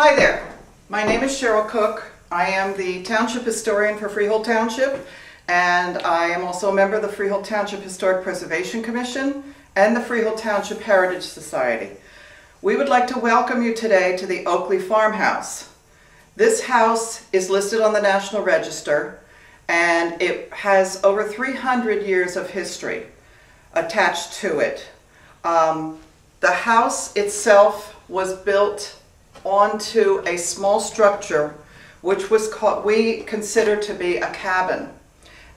Hi there, my name is Cheryl Cook. I am the Township Historian for Freehold Township, and I am also a member of the Freehold Township Historic Preservation Commission and the Freehold Township Heritage Society. We would like to welcome you today to the Oakley Farmhouse. This house is listed on the National Register, and it has over 300 years of history attached to it. The house itself was built onto a small structure which was we consider to be a cabin.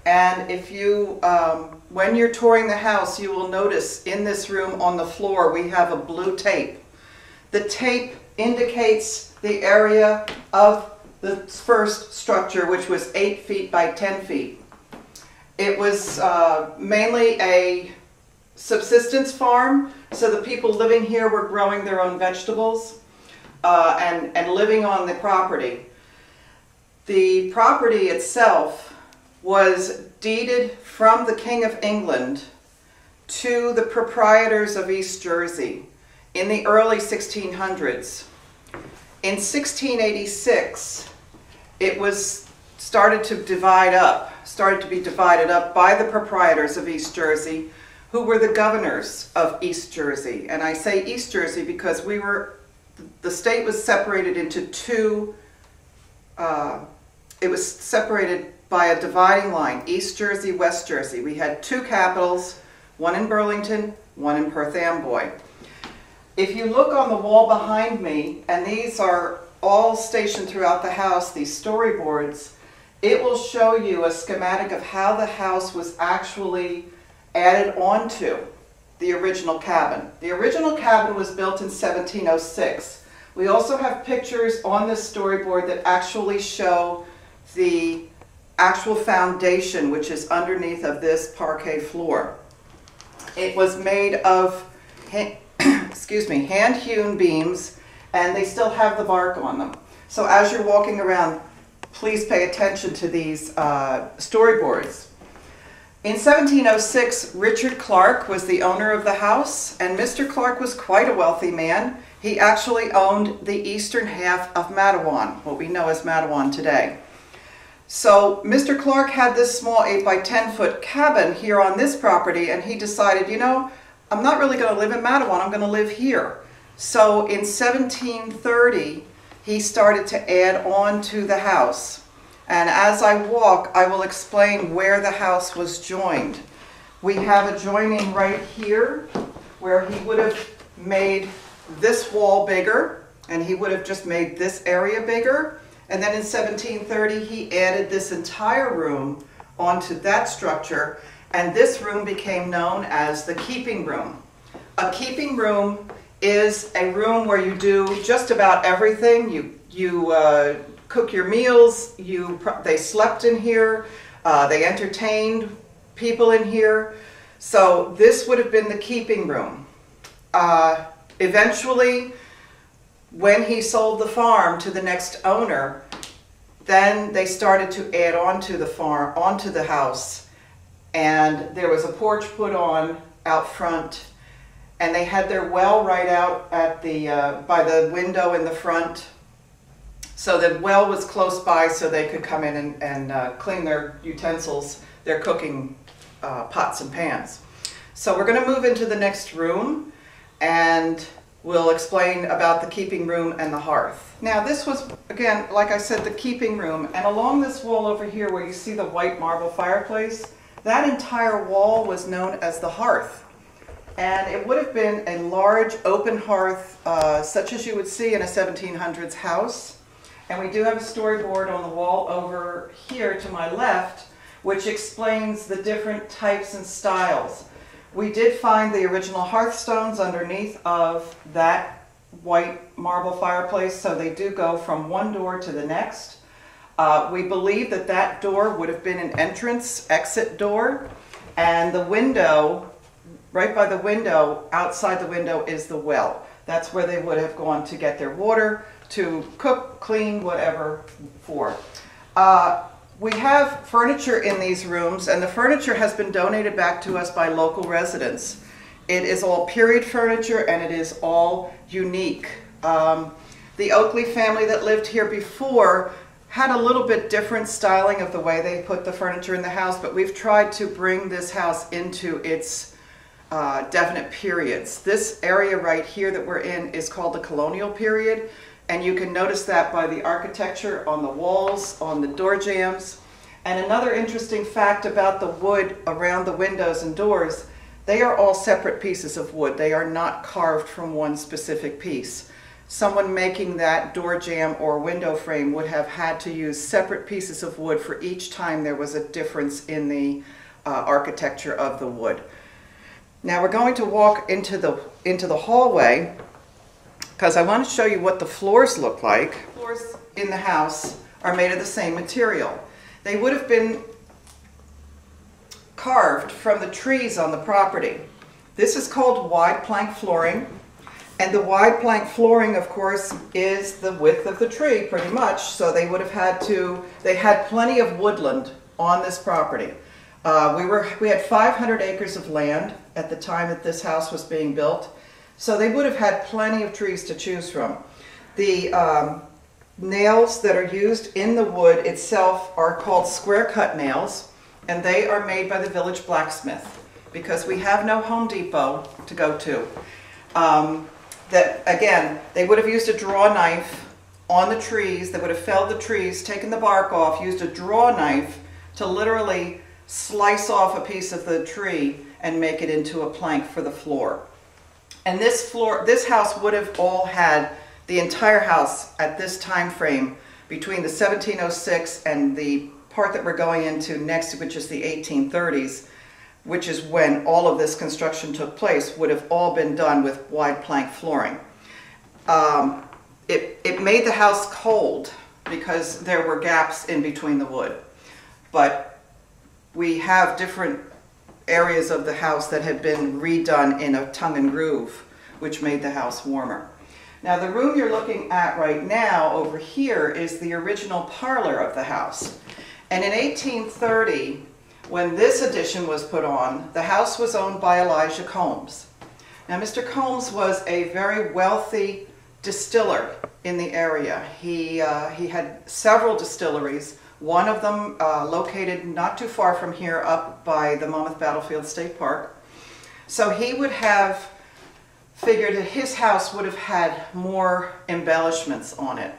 And if you, when you're touring the house, you will notice in this room on the floor we have a blue tape. The tape indicates the area of the first structure, which was 8 feet by 10 feet. It was mainly a subsistence farm, so the people living here were growing their own vegetables and living on the property. The property itself was deeded from the King of England to the proprietors of East Jersey in the early 1600s. In 1686, it was started to be divided up by the proprietors of East Jersey, who were the governors of East Jersey. And I say East Jersey because the state was separated into two, it was separated by a dividing line, East Jersey, West Jersey. We had two capitals, one in Burlington, one in Perth Amboy. If you look on the wall behind me, and these are all stationed throughout the house, these storyboards, it will show you a schematic of how the house was actually added onto the original cabin. The original cabin was built in 1706. We also have pictures on this storyboard that actually show the actual foundation, which is underneath of this parquet floor. It was made of hand-hewn beams, and they still have the bark on them. So as you're walking around, please pay attention to these storyboards. In 1706, Richard Clark was the owner of the house, and Mr. Clark was quite a wealthy man. He actually owned the eastern half of Matawan, what we know as Matawan today. So Mr. Clark had this small 8 by 10 foot cabin here on this property, and he decided, you know, I'm not really going to live in Matawan, I'm going to live here. So in 1730, he started to add on to the house. And as I walk, I will explain where the house was joined. We have a joining right here where he would have made this wall bigger, and he would have just made this area bigger. And then in 1730, he added this entire room onto that structure, and this room became known as the keeping room. A keeping room is a room where you do just about everything. You cook your meals, they slept in here, they entertained people in here. So this would have been the keeping room. Eventually, when he sold the farm to the next owner, then they started to add on to the farm, onto the house, and there was a porch put on out front, and they had their well right out at the by the window in the front. So the well was close by, so they could come in and clean their utensils, their cooking pots and pans. So we're going to move into the next room, and we'll explain about the keeping room and the hearth. Now this was, again, like I said, the keeping room, and along this wall over here where you see the white marble fireplace, that entire wall was known as the hearth. And it would have been a large open hearth, such as you would see in a 1700s house. And we do have a storyboard on the wall over here to my left, which explains the different types and styles. We did find the original hearthstones underneath of that white marble fireplace, so they do go from one door to the next. We believe that that door would have been an entrance-exit door, and the window, right by the window, outside the window is the well. That's where they would have gone to get their water, to cook, clean, whatever for. We have furniture in these rooms, and the furniture has been donated back to us by local residents. It is all period furniture, and it is all unique. The Oakley family that lived here before had a little bit different styling of the way they put the furniture in the house, but we've tried to bring this house into its definite periods. This area right here that we're in is called the colonial period, and you can notice that by the architecture on the walls, on the door jambs. And another interesting fact about the wood around the windows and doors, they are all separate pieces of wood. They are not carved from one specific piece. Someone making that door jamb or window frame would have had to use separate pieces of wood for each time there was a difference in the architecture of the wood. Now we're going to walk into the hallway because I want to show you what the floors look like. Floors in the house are made of the same material. They would have been carved from the trees on the property. This is called wide plank flooring. And the wide plank flooring, of course, is the width of the tree, pretty much. So they would have they had plenty of woodland on this property. We had 500 acres of land at the time that this house was being built. So they would have had plenty of trees to choose from. The nails that are used in the wood itself are called square cut nails, and they are made by the village blacksmith because we have no Home Depot to go to. That again, they would have used a draw knife on the trees. They would have felled the trees, taken the bark off, used a draw knife to literally slice off a piece of the tree and make it into a plank for the floor. And this house would have all had, the entire house at this time frame between the 1706 and the part that we're going into next, which is the 1830s, which is when all of this construction took place, would have all been done with wide plank flooring. It made the house cold because there were gaps in between the wood. But we have different areas of the house that had been redone in a tongue and groove, which made the house warmer. Now the room you're looking at right now over here is the original parlor of the house. And in 1830, when this addition was put on, the house was owned by Elijah Combs. Now, Mr. Combs was a very wealthy distiller in the area. He had several distilleries, one of them located not too far from here up by the Monmouth Battlefield State Park. So he would have figured that his house would have had more embellishments on it.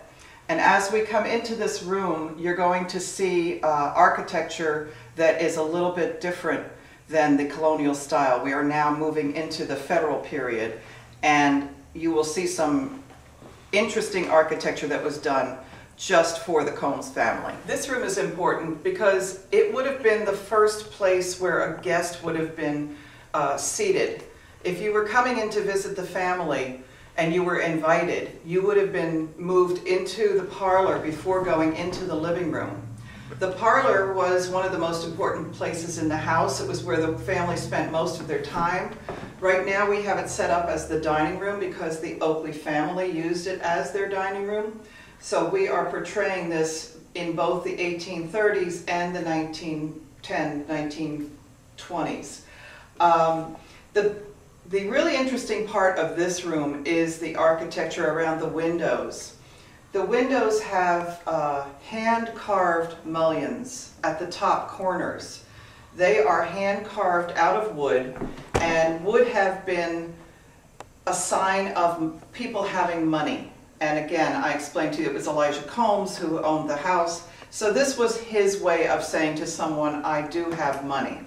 And as we come into this room, you're going to see architecture that is a little bit different than the colonial style. We are now moving into the federal period, and you will see some interesting architecture that was done just for the Combs family. This room is important because it would have been the first place where a guest would have been seated. If you were coming in to visit the family and you were invited, you would have been moved into the parlor before going into the living room. The parlor was one of the most important places in the house. It was where the family spent most of their time. Right now we have it set up as the dining room because the Oakley family used it as their dining room. So we are portraying this in both the 1830s and the 1920s. The really interesting part of this room is the architecture around the windows. The windows have hand-carved mullions at the top corners. They are hand-carved out of wood and would have been a sign of people having money. And again, I explained to you it was Elijah Combs who owned the house. So this was his way of saying to someone, I do have money.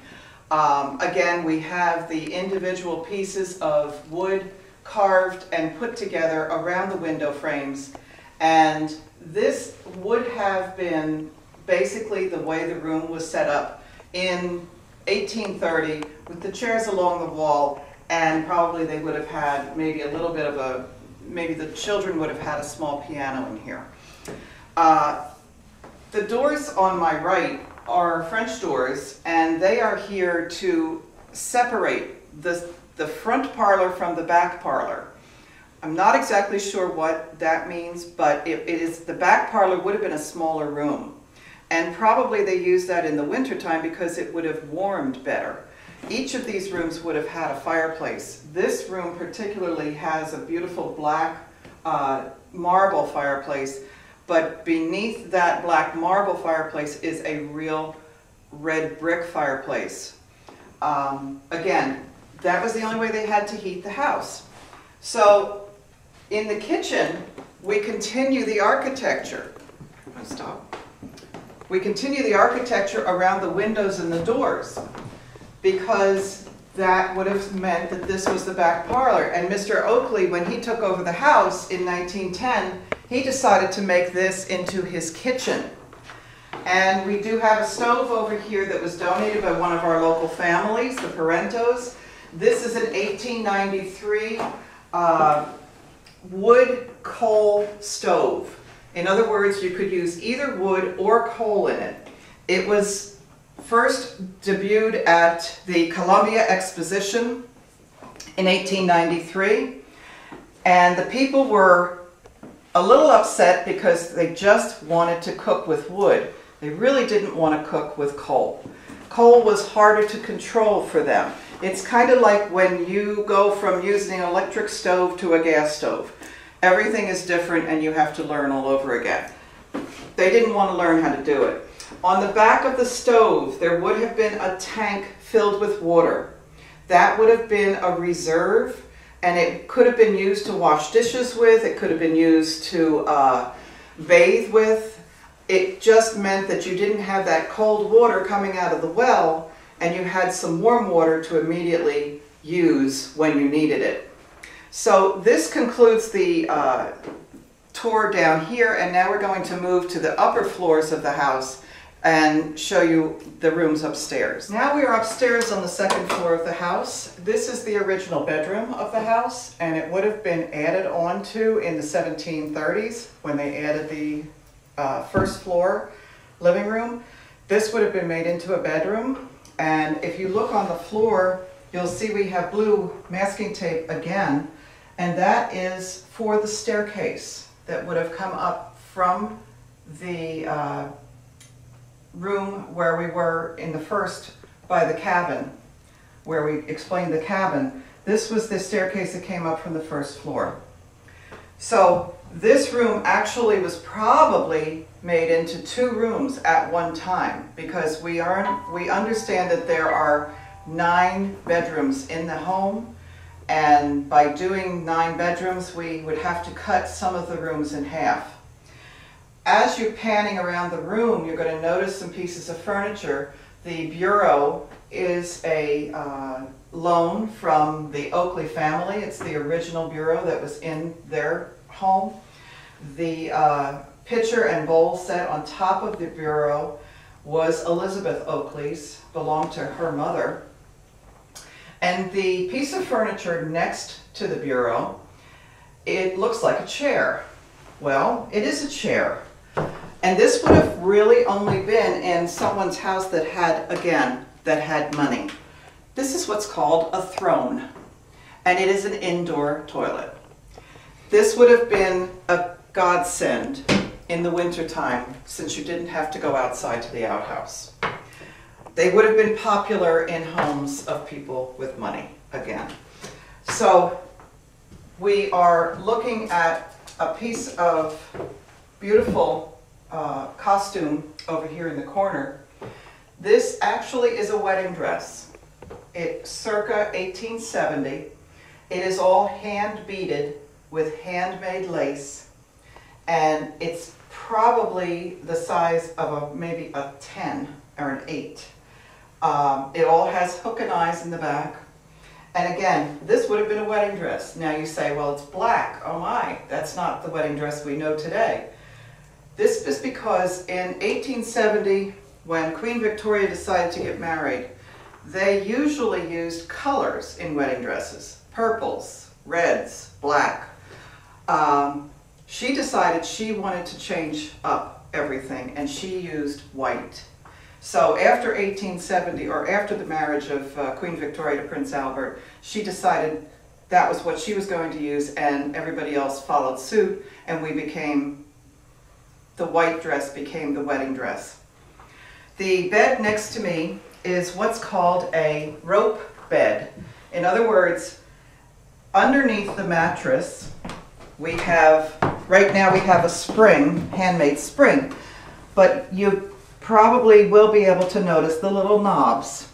Again, we have the individual pieces of wood carved and put together around the window frames. And this would have been basically the way the room was set up in 1830 with the chairs along the wall, and probably they would have had maybe a little bit of maybe the children would have had a small piano in here. The doors on my right are French doors, and they are here to separate the front parlor from the back parlor. I'm not exactly sure what that means, but the back parlor would have been a smaller room. And probably they used that in the wintertime because it would have warmed better. Each of these rooms would have had a fireplace. This room particularly has a beautiful black marble fireplace, but beneath that black marble fireplace is a real red brick fireplace. Again, that was the only way they had to heat the house. So in the kitchen, we continue the architecture. I'm going to stop. We continue the architecture around the windows and the doors, because that would have meant that this was the back parlor. And Mr. Oakley, when he took over the house in 1910, he decided to make this into his kitchen. And we do have a stove over here that was donated by one of our local families, the Parentos. This is an 1893 wood coal stove. In other words, you could use either wood or coal in it. It was first debuted at the Columbia Exposition in 1893, and the people were a little upset because they just wanted to cook with wood. They really didn't want to cook with coal. Coal was harder to control for them. It's kind of like when you go from using an electric stove to a gas stove. Everything is different and you have to learn all over again. They didn't want to learn how to do it. On the back of the stove, there would have been a tank filled with water. That would have been a reserve, and it could have been used to wash dishes with, it could have been used to bathe with. It just meant that you didn't have that cold water coming out of the well, and you had some warm water to immediately use when you needed it. So this concludes the tour down here, and now we're going to move to the upper floors of the house and show you the rooms upstairs. Now we are upstairs on the second floor of the house. This is the original bedroom of the house, and it would have been added on to in the 1730s when they added the first floor living room. This would have been made into a bedroom, and if you look on the floor, you'll see we have blue masking tape again, and that is for the staircase that would have come up from the room where we were in the first by the cabin, where we explained the cabin. This was the staircase that came up from the first floor. So this room actually was probably made into 2 rooms at one time, because we understand that there are 9 bedrooms in the home, and by doing 9 bedrooms we would have to cut some of the rooms in half. As you're panning around the room, you're going to notice some pieces of furniture. The bureau is a loan from the Oakley family. It's the original bureau that was in their home. The pitcher and bowl set on top of the bureau was Elizabeth Oakley's, belonged to her mother. And the piece of furniture next to the bureau, it looks like a chair. Well, it is a chair. And this would have really only been in someone's house that had, again, that had money. This is what's called a throne, and it is an indoor toilet. This would have been a godsend in the wintertime, since you didn't have to go outside to the outhouse. They would have been popular in homes of people with money, again. So we are looking at a piece of beautiful costume over here in the corner. This actually is a wedding dress. It's circa 1870. It is all hand beaded with handmade lace, and it's probably the size of maybe a 10 or an 8. It all has hook and eyes in the back. And again, this would have been a wedding dress. Now you say, well, it's black. Oh my, that's not the wedding dress we know today. This is because in 1870, when Queen Victoria decided to get married, they usually used colors in wedding dresses. Purples, reds, black. She decided she wanted to change up everything, and she used white. So after 1870, or after the marriage of Queen Victoria to Prince Albert, she decided that was what she was going to use, and everybody else followed suit, and the white dress became the wedding dress. The bed next to me is what's called a rope bed. In other words, underneath the mattress right now we have a spring, handmade spring, but you probably will be able to notice the little knobs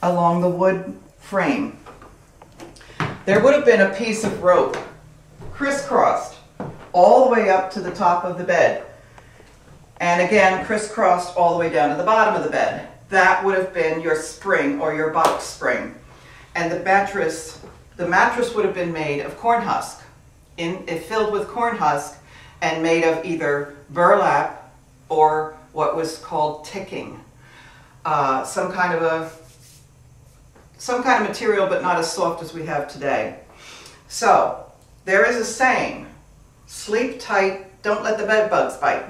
along the wood frame. There would have been a piece of rope crisscrossed all the way up to the top of the bed, and again crisscrossed all the way down to the bottom of the bed. That would have been your spring or your box spring. And the mattress would have been made of corn husk, filled with corn husk and made of either burlap or what was called ticking, some kind of material, but not as soft as we have today. So there is a saying, sleep tight, don't let the bed bugs bite.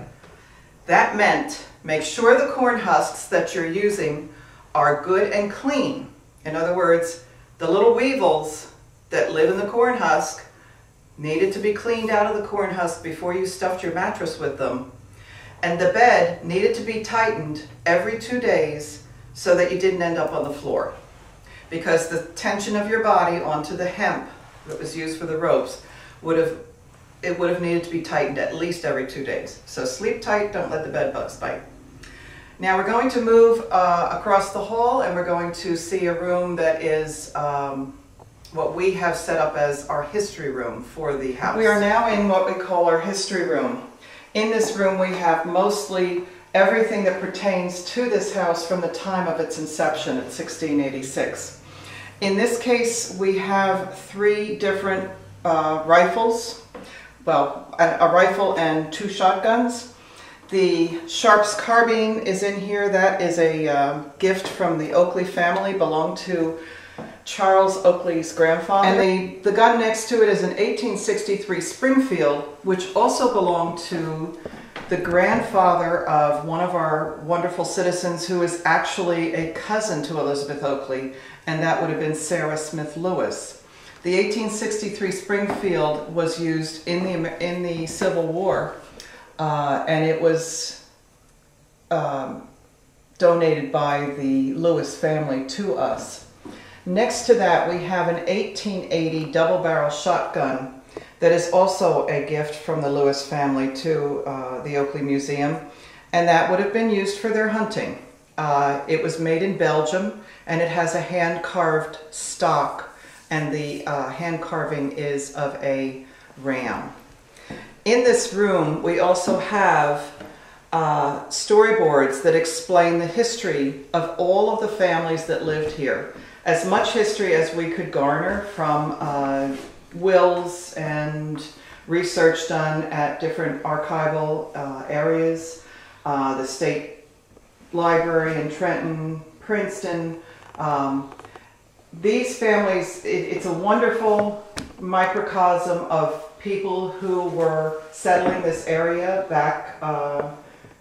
That meant make sure the corn husks that you're using are good and clean. In other words, the little weevils that live in the corn husk needed to be cleaned out of the corn husk before you stuffed your mattress with them. And the bed needed to be tightened every 2 days so that you didn't end up on the floor. Because the tension of your body onto the hemp that was used for the ropes would have needed to be tightened at least every 2 days. So sleep tight, don't let the bed bugs bite. Now we're going to move across the hall, and we're going to see a room that is what we have set up as our history room for the house. We are now in what we call our history room. In this room we have mostly everything that pertains to this house from the time of its inception in 1686. In this case we have 3 different rifles. Well, a rifle and 2 shotguns. The Sharp's carbine is in here. That is a gift from the Oakley family, belonged to Charles Oakley's grandfather. And the gun next to it is an 1863 Springfield, which also belonged to the grandfather of one of our wonderful citizens who is actually a cousin to Elizabeth Oakley, and that would have been Sarah Smith Lewis. The 1863 Springfield was used in the Civil War, and it was donated by the Lewis family to us. Next to that, we have an 1880 double-barrel shotgun that is also a gift from the Lewis family to the Oakley Museum, and that would have been used for their hunting. It was made in Belgium, and it has a hand-carved stock, and the hand carving is of a ram. In this room, we also have storyboards that explain the history of all of the families that lived here. As much history as we could garner from wills and research done at different archival areas, the State Library in Trenton, Princeton. These families, it's a wonderful microcosm of people who were settling this area back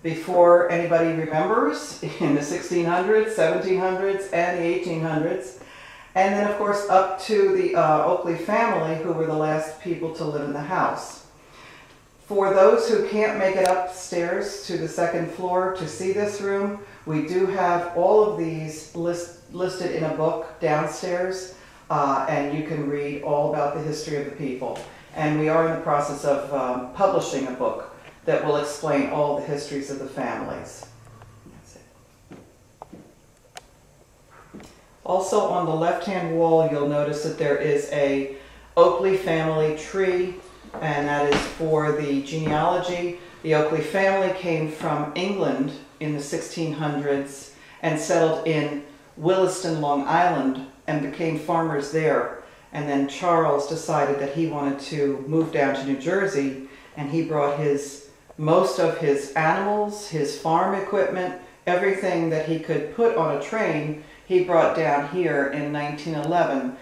before anybody remembers, in the 1600s, 1700s, and the 1800s. And then, of course, up to the Oakley family, who were the last people to live in the house. For those who can't make it upstairs to the 2nd floor to see this room, we do have all of these listed in a book downstairs, and you can read all about the history of the people. And we are in the process of publishing a book that will explain all the histories of the families. That's it. Also on the left-hand wall, you'll notice that there is a Oakley family tree, and that is for the genealogy. The Oakley family came from England in the 1600s and settled in Williston, Long Island, and became farmers there. And then Charles decided that he wanted to move down to New Jersey, and he brought most of his animals, his farm equipment, everything that he could put on a train, he brought down here in 1911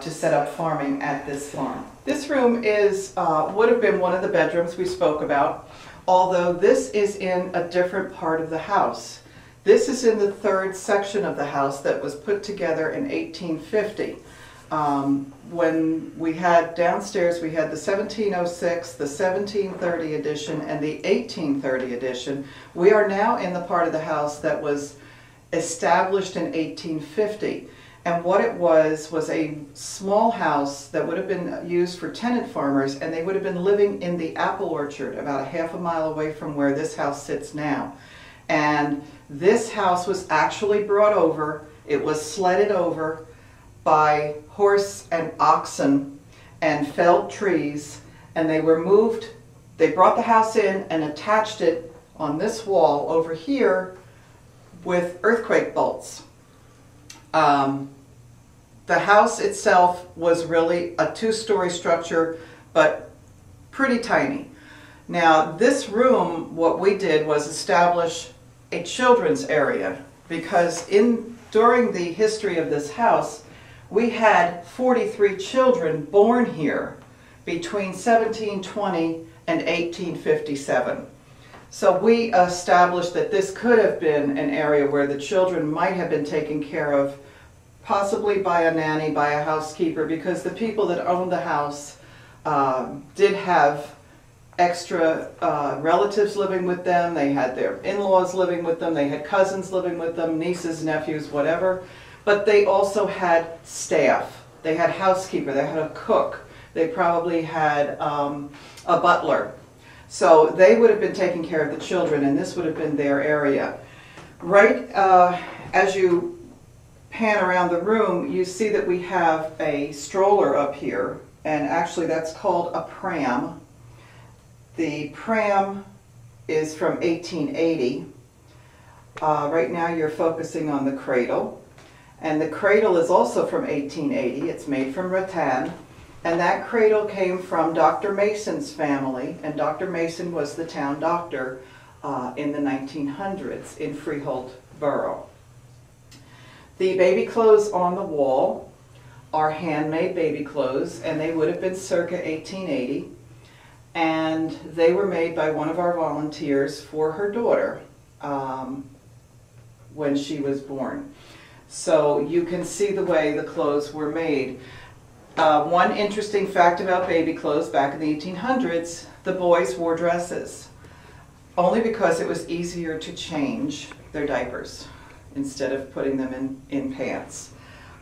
to set up farming at this farm. This room would have been one of the bedrooms we spoke about, although this is in a different part of the house. This is in the 3rd section of the house that was put together in 1850. When we had downstairs, we had the 1706, the 1730 edition, and the 1830 edition. We are now in the part of the house that was established in 1850. And what it was a small house that would have been used for tenant farmers, and they would have been living in the apple orchard about a half a mile away from where this house sits now. And this house was actually brought over, it was sledded over by horse and oxen and felled trees, and they were moved, they brought the house in and attached it on this wall over here with earthquake bolts. The house itself was really a two-story structure, but pretty tiny. Now this room, what we did was establish a children's area, because during the history of this house, we had 43 children born here between 1720 and 1857. So we established that this could have been an area where the children might have been taken care of, possibly by a nanny, by a housekeeper, because the people that owned the house did have extra relatives living with them. They had their in-laws living with them, they had cousins living with them, nieces, nephews, whatever. But they also had staff. They had housekeeper, they had a cook, they probably had a butler. So they would have been taking care of the children, and this would have been their area. Right as you pan around the room, you see that we have a stroller up here, and actually that's called a pram. The pram is from 1880. Right now you're focusing on the cradle, and the cradle is also from 1880. It's made from rattan, and that cradle came from Dr. Mason's family, and Dr. Mason was the town doctor in the 1900s in Freehold Borough. The baby clothes on the wall are handmade baby clothes, and they would have been circa 1880, and they were made by one of our volunteers for her daughter when she was born. So you can see the way the clothes were made. One interesting fact about baby clothes back in the 1800s, the boys wore dresses, only because it was easier to change their diapers instead of putting them in pants.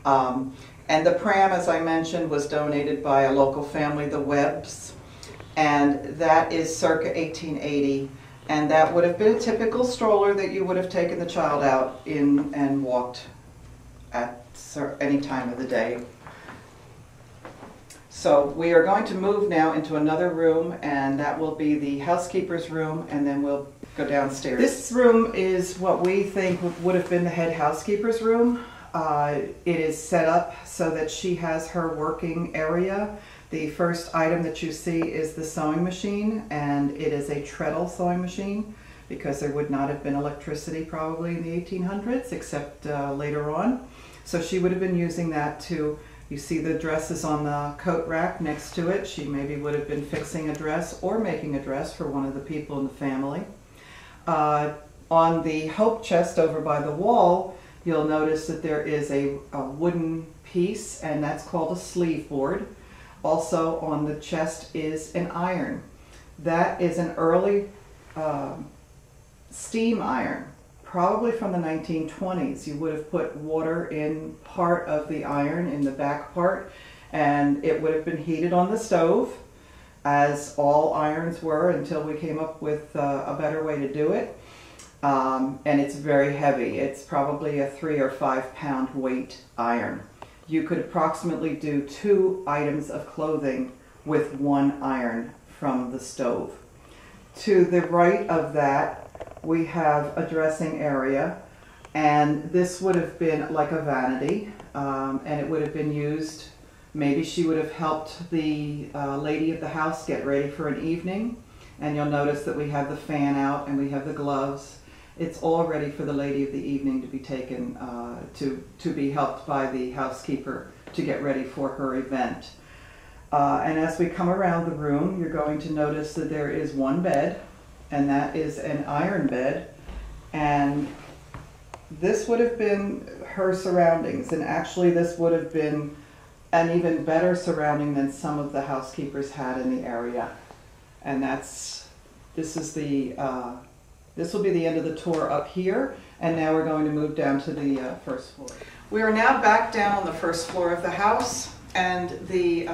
And the pram, as I mentioned, was donated by a local family, the Webbs, and that is circa 1880, and that would have been a typical stroller that you would have taken the child out in and walked at any time of the day. So we are going to move now into another room, and that will be the housekeeper's room, and then we'll go downstairs. This room is what we think would have been the head housekeeper's room. It is set up so that she has her working area. The first item that you see is the sewing machine, and it is a treadle sewing machine, because there would not have been electricity probably in the 1800s, except later on. So she would have been using that to, you see the dresses on the coat rack next to it. She maybe would have been fixing a dress or making a dress for one of the people in the family. On the hope chest over by the wall, you'll notice that there is a wooden piece, and that's called a sleeve board. Also on the chest is an iron. That is an early steam iron, probably from the 1920s. You would have put water in part of the iron, in the back part, and it would have been heated on the stove, as all irons were until we came up with a better way to do it. And it's very heavy. It's probably a 3 or 5 pound weight iron. You could approximately do 2 items of clothing with 1 iron from the stove. To the right of that, we have a dressing area, and this would have been like a vanity, and it would have been used, maybe she would have helped the lady of the house get ready for an evening, and you'll notice that we have the fan out and we have the gloves. It's all ready for the lady of the evening to be taken, to be helped by the housekeeper to get ready for her event. And as we come around the room, you're going to notice that there is 1 bed, and that is an iron bed, and this would have been her surroundings, and actually this would have been an even better surrounding than some of the housekeepers had in the area. And this will be the end of the tour up here, And now we're going to move down to the first floor. We are now back down on the first floor of the house, and the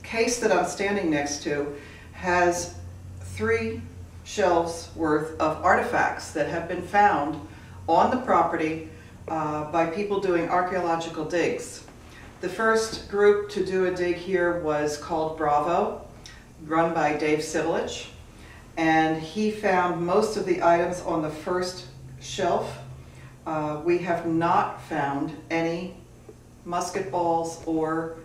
case that I'm standing next to has 3 shelves worth of artifacts that have been found on the property by people doing archaeological digs. The first group to do a dig here was called Bravo, run by Dave Sivilich, and he found most of the items on the first shelf. We have not found any musket balls or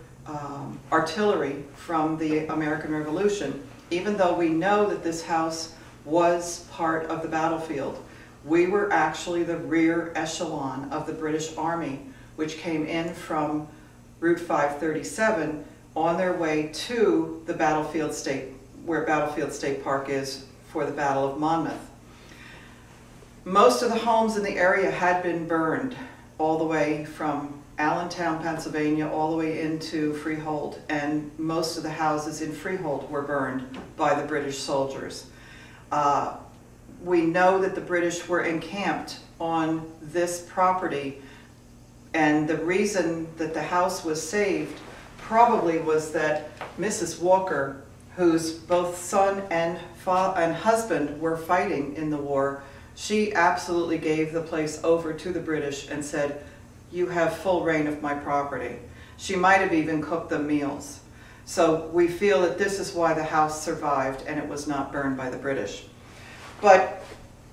artillery from the American Revolution, even though we know that this house was part of the battlefield. We were actually the rear echelon of the British Army, which came in from Route 537 on their way to the battlefield state, where Battlefield State Park is for the Battle of Monmouth. Most of the homes in the area had been burned all the way from Allentown, Pennsylvania, all the way into Freehold, and most of the houses in Freehold were burned by the British soldiers. We know that the British were encamped on this property, and the reason that the house was saved probably was that Mrs. Walker, whose both son and husband were fighting in the war, she absolutely gave the place over to the British and said, "You have full reign of my property." She might have even cooked them meals. So we feel that this is why the house survived and it was not burned by the British. But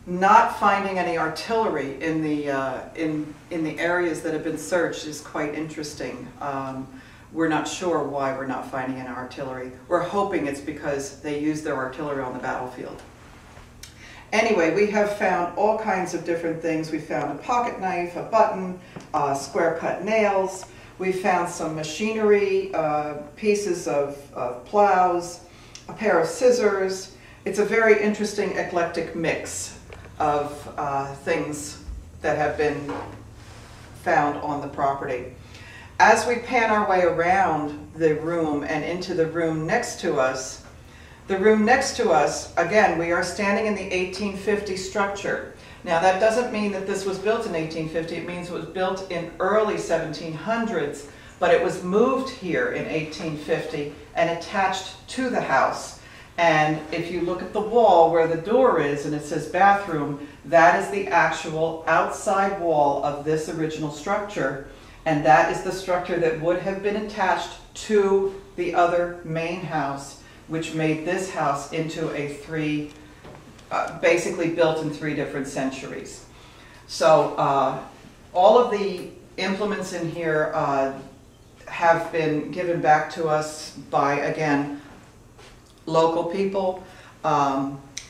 not finding any artillery in the areas that have been searched is quite interesting. We're not sure why we're not finding any artillery. We're hoping it's because they used their artillery on the battlefield. Anyway, we have found all kinds of different things. We found a pocket knife, a button, square cut nails. We found some machinery, pieces of plows, a pair of scissors. It's a very interesting eclectic mix of things that have been found on the property. As we pan our way around the room and into the room next to us, again, we are standing in the 1850 structure. Now that doesn't mean that this was built in 1850, it means it was built in early 1700s, but it was moved here in 1850 and attached to the house. And if you look at the wall where the door is and it says bathroom, that is the actual outside wall of this original structure, and that is the structure that would have been attached to the other main house, which made this house into a basically built in 3 different centuries. So all of the implements in here have been given back to us by, again, local people.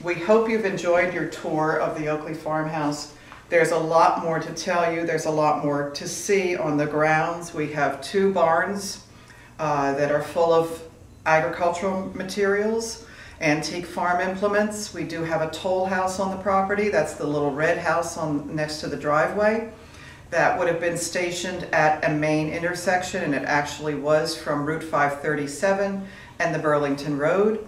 We hope you've enjoyed your tour of the Oakley Farmhouse. There's a lot more to tell you. There's a lot more to see on the grounds. We have 2 barns that are full of agricultural materials, antique farm implements. We do have a toll house on the property. That's the little red house next to the driveway. That would have been stationed at a main intersection, and it actually was from Route 537 and the Burlington Road.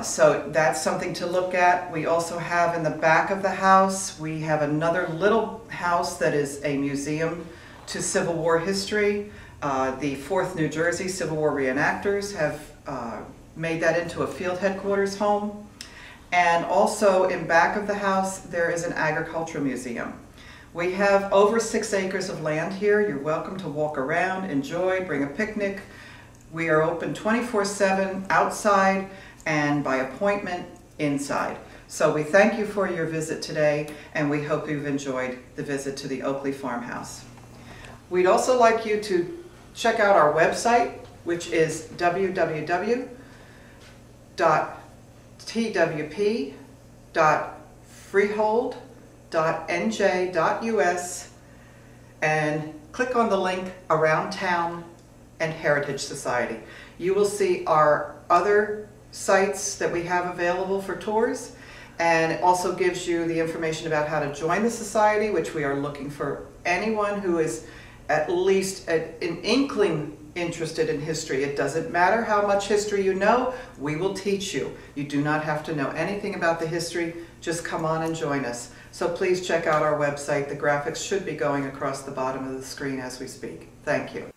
So that's something to look at. We also have in the back of the house, we have another little house that is a museum to Civil War history. The 4th New Jersey Civil War reenactors have made that into a field headquarters home. And also in back of the house, there is an agricultural museum. We have over 6 acres of land here. You're welcome to walk around, enjoy, bring a picnic. We are open 24/7 outside and by appointment inside. So we thank you for your visit today, and we hope you've enjoyed the visit to the Oakley Farmhouse. We'd also like you to check out our website, which is www.twp.freehold.nj.us, and click on the link Around Town and Heritage Society. You will see our other sites that we have available for tours, and it also gives you the information about how to join the society, which we are looking for anyone who is at least an inkling interested in history. It doesn't matter how much history you know, we will teach you. You do not have to know anything about the history, just come on and join us. So please check out our website. The graphics should be going across the bottom of the screen as we speak. Thank you.